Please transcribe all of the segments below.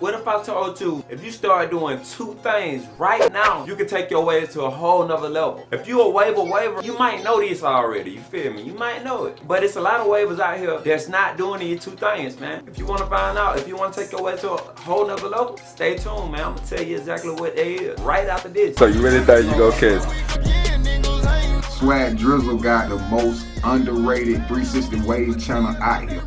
What if I told you, if you start doing 2 things right now, you can take your waves to a whole nother level. If you a waiver, you might know this already, you feel me? You might know it. But it's a lot of waivers out here that's not doing these 2 things, man. If you want to find out, if you want to take your way to a whole nother level, stay tuned, man. I'm going to tell you exactly what they is right after this. So you really think you gonna catch? Swag Drizzle got the most underrated 360 wave channel out here.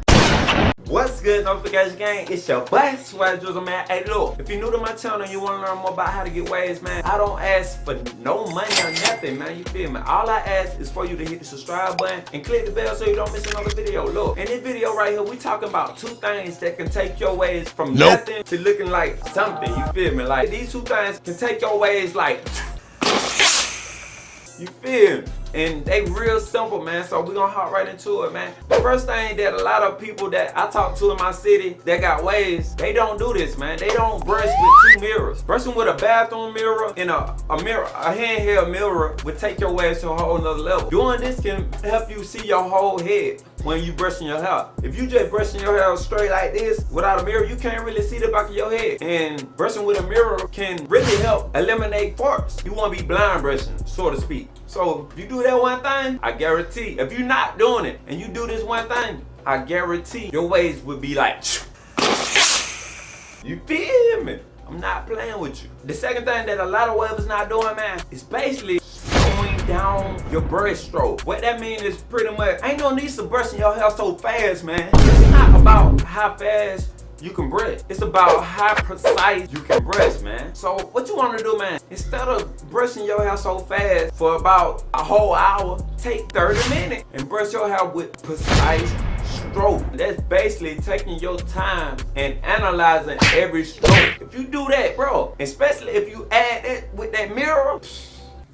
What's good, Notification Gang? It's your boy, Swag Drizzle, man. Hey, look, if you're new to my channel and you want to learn more about how to get waves, man, I don't ask for no money or nothing, man. You feel me? All I ask is for you to hit the subscribe button and click the bell so you don't miss another video. Look, in this video right here, we talking about 2 things that can take your waves from nothing to looking like something. You feel me? Like, these 2 things can take your waves like... You feel me? And they real simple, man, so we gonna hop right into it, man. The first thing that a lot of people that I talk to in my city that got waves, they don't do this, man. They don't brush with 2 mirrors. Brushing with a bathroom mirror and a handheld mirror would take your waves to a whole nother level. Doing this can help you see your whole head when you brushing your hair. If you just brushing your hair straight like this without a mirror, you can't really see the back of your head. And brushing with a mirror can really help eliminate farts. You won't be blind brushing, so to speak. So if you do that one thing, I guarantee, if you're not doing it and you do this one thing, I guarantee your waves would be like, you feel me? I'm not playing with you. The second thing that a lot of wavers not doing, man, is basically slowing down your brush stroke. What that means is pretty much, ain't no need to brushing your hair so fast, man. It's not about how fast you can brush. It's about how precise you can brush, man. So what you want to do, man, instead of brushing your hair so fast for about a whole hour, take 30 minutes and brush your hair with precise stroke. That's basically taking your time and analyzing every stroke. If you do that, bro, especially if you add it with that mirror,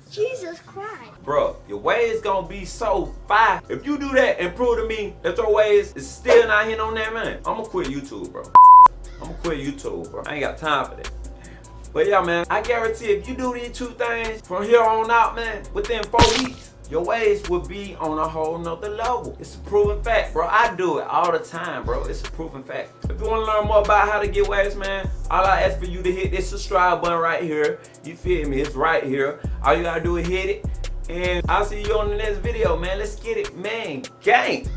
Jesus Christ. bro, your waves gonna be so fire. If you do that and prove to me that your waves is still not hitting on that, man, I'ma quit YouTube, bro. I'ma quit YouTube, bro. I ain't got time for that. But yeah, man, I guarantee if you do these 2 things from here on out, man, within 4 weeks, your waves will be on a whole nother level. It's a proven fact, bro. I do it all the time, bro. It's a proven fact. If you want to learn more about how to get waves, man, all I ask for you to hit this subscribe button right here. You feel me? It's right here. All you gotta do is hit it. And I'll see you on the next video, man. Let's get it, man. Gang.